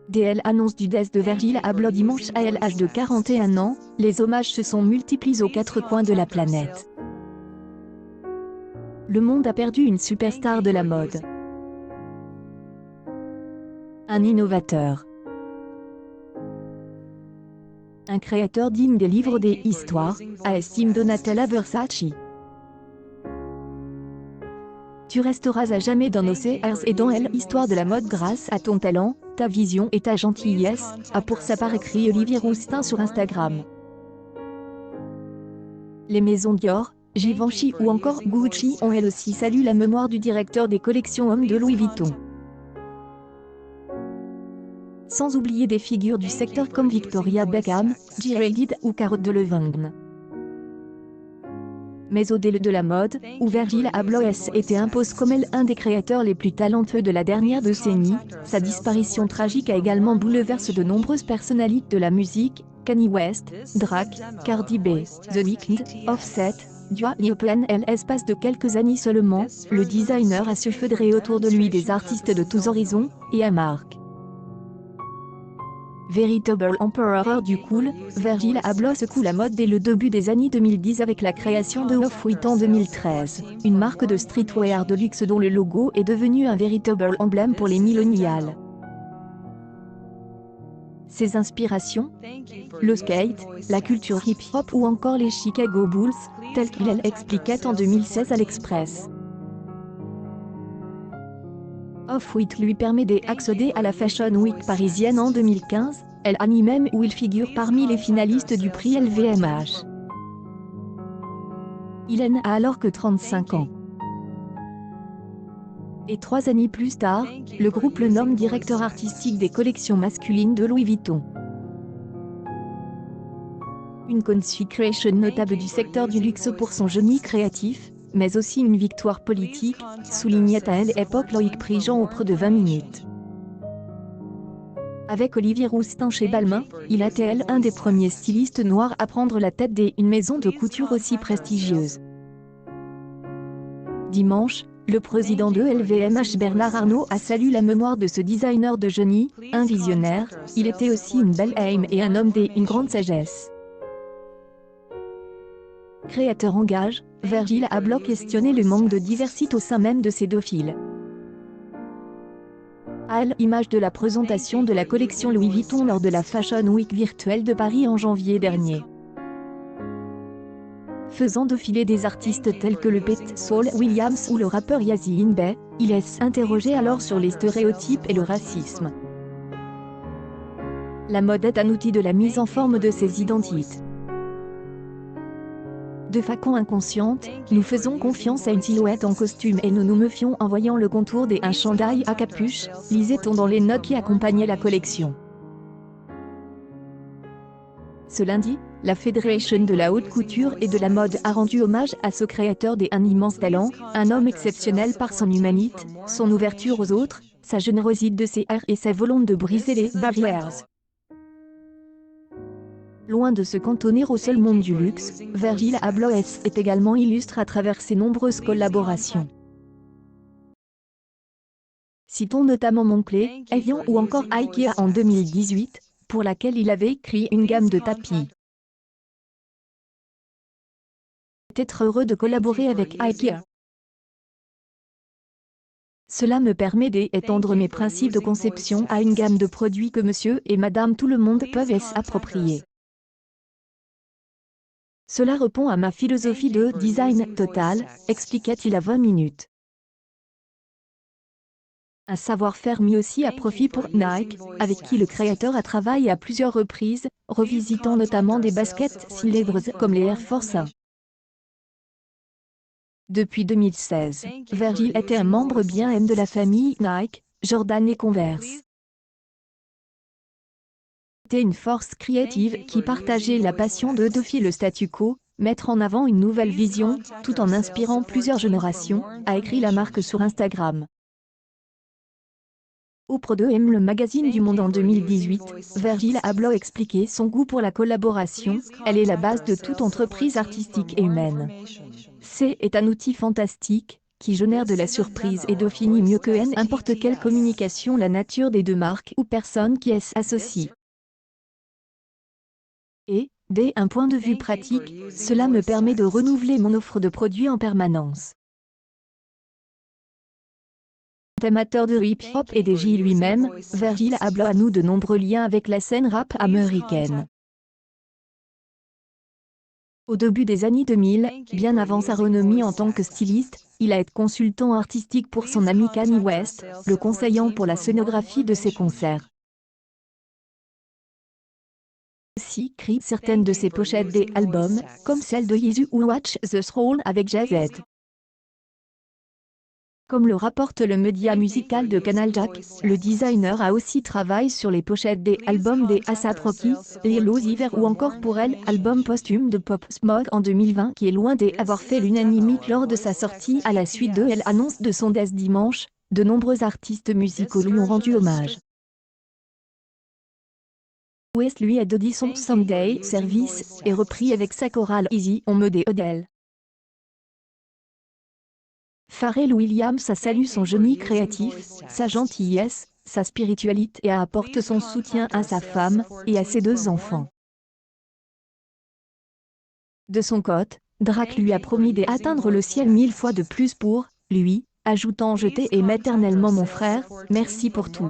DL annonce du décès de Virgil Abloh dimanche à l'âge de 41 ans, les hommages se sont multipliés aux quatre coins de la planète. Le monde a perdu une superstar de la mode. Un innovateur. Un créateur digne des livres des histoires, a estimé Donatella Versace. Tu resteras à jamais dans nos CRs et dans l'histoire de la mode grâce à ton talent, ta vision et ta gentillesse, a pour sa part écrit Olivier Rousteing sur Instagram. Les maisons Dior, Givenchy ou encore Gucci ont elles aussi salué la mémoire du directeur des collections hommes de Louis Vuitton. Sans oublier des figures du secteur comme Victoria Beckham, J. Hadid ou Cara Delevingne. Mais au-delà de la mode, où Virgil Abloh était impose comme un des créateurs les plus talentueux de la dernière décennie, sa disparition tragique a également bouleversé de nombreuses personnalités de la musique, Kanye West, Drake, Cardi B, The Weeknd, Offset, Dua Lipa. L'espace de quelques années seulement, le designer a su fédérer autour de lui des artistes de tous horizons, et à marque. Véritable empereur du cool, Virgil Abloh secoue la mode dès le début des années 2010 avec la création de Off-White en 2013, une marque de streetwear de luxe dont le logo est devenu un véritable emblème pour les millennials. Ses inspirations? Le skate, la culture hip-hop ou encore les Chicago Bulls, tels qu'il l'expliquait en 2016 à l'Express. Off-White lui permet d'accéder à la Fashion Week parisienne en 2015, l'année même où il figure parmi les finalistes du prix LVMH. Il n'a alors que 35 ans. Et 3 années plus tard, le groupe le nomme directeur artistique des collections masculines de Louis Vuitton. Une consécration notable du secteur du luxe pour son génie créatif, mais aussi une victoire politique, soulignait à l'époque Loïc Prigent auprès de 20 minutes. Avec Olivier Rousteing chez Balmain, il a été un des premiers stylistes noirs à prendre la tête d'une maison de couture aussi prestigieuse. Dimanche, le président de LVMH Bernard Arnault a salué la mémoire de ce designer de génie, un visionnaire, il était aussi une belle âme et un homme d'une grande sagesse. Créateur en gage, Virgil Abloh questionnait le manque de diversité au sein même de ces deux fils. À l'image de la présentation de la collection Louis Vuitton lors de la Fashion Week virtuelle de Paris en janvier dernier. Faisant défiler des artistes tels que le Pete Saul Williams ou le rappeur Yazzie Bey, il est interrogé alors sur les stéréotypes et le racisme. La mode est un outil de la mise en forme de ses identités. De façon inconsciente, nous faisons confiance à une silhouette en costume et nous nous méfions en voyant le contour d'un chandail à capuche, lisait-on dans les notes qui accompagnaient la collection. Ce lundi, la Fédération de la haute couture et de la mode a rendu hommage à ce créateur d'un immense talent, un homme exceptionnel par son humanité, son ouverture aux autres, sa générosité de ses airs et sa volonté de briser les barrières. Loin de se cantonner au seul monde du luxe, Virgil Abloh est également illustre à travers ses nombreuses collaborations. Citons notamment Moncler, Evian ou encore IKEA en 2018, pour laquelle il avait créé une gamme de tapis. Être heureux de collaborer avec IKEA. Cela me permet d'étendre mes principes de conception à une gamme de produits que monsieur et madame tout le monde peuvent s'approprier. Cela répond à ma philosophie de design total, expliquait-il à 20 minutes. Un savoir-faire mis aussi à profit pour Nike, avec qui le créateur a travaillé à plusieurs reprises, revisitant notamment des baskets célèbres comme les Air Force 1. Depuis 2016, Virgil était un membre bien de la famille Nike, Jordan et Converse. C'était une force créative qui partageait la passion de défier le statu quo, mettre en avant une nouvelle vision, tout en inspirant plusieurs générations, a écrit la marque sur Instagram. Auprès de le magazine du Monde en 2018, Virgil Abloh expliquait son goût pour la collaboration, elle est la base de toute entreprise artistique et humaine. C'est un outil fantastique, qui génère de la surprise et définit mieux que n'importe quelle communication la nature des deux marques ou personnes qui s'associent. Et, d'un point de vue pratique, cela me permet de renouveler mon offre de produits en permanence. Amateur de hip-hop et des J lui-même, Virgil Abloh a noué de nombreux liens avec la scène rap américaine. Au début des années 2000, bien avant sa renommée en tant que styliste, il a été consultant artistique pour son ami Kanye West, le conseillant pour la scénographie de ses concerts. Aussi écrit certaines de ses pochettes des albums, comme celle de Yeezy ou Watch the Throne avec Jay-Z. Comme le rapporte le média musical de Canal Jack, le designer a aussi travaillé sur les pochettes des albums des A$AP Rocky, Lil Uzi Vert ou encore pour elle, album posthume de Pop Smoke en 2020 qui est loin d'avoir fait l'unanimité lors de sa sortie à la suite de l'annonce de son décès dimanche. De nombreux artistes musicaux lui ont rendu hommage. West lui a dédié son Someday Service et repris avec sa chorale Easy on me dit Odell. Pharrell Williams a salué son génie créatif, sa gentillesse, sa spiritualité et apporte son soutien à sa femme et à ses deux enfants. De son côté, Drake lui a promis d'atteindre le ciel 1000 fois de plus pour lui, ajoutant « Je t'aime éternellement mon frère, merci pour tout ».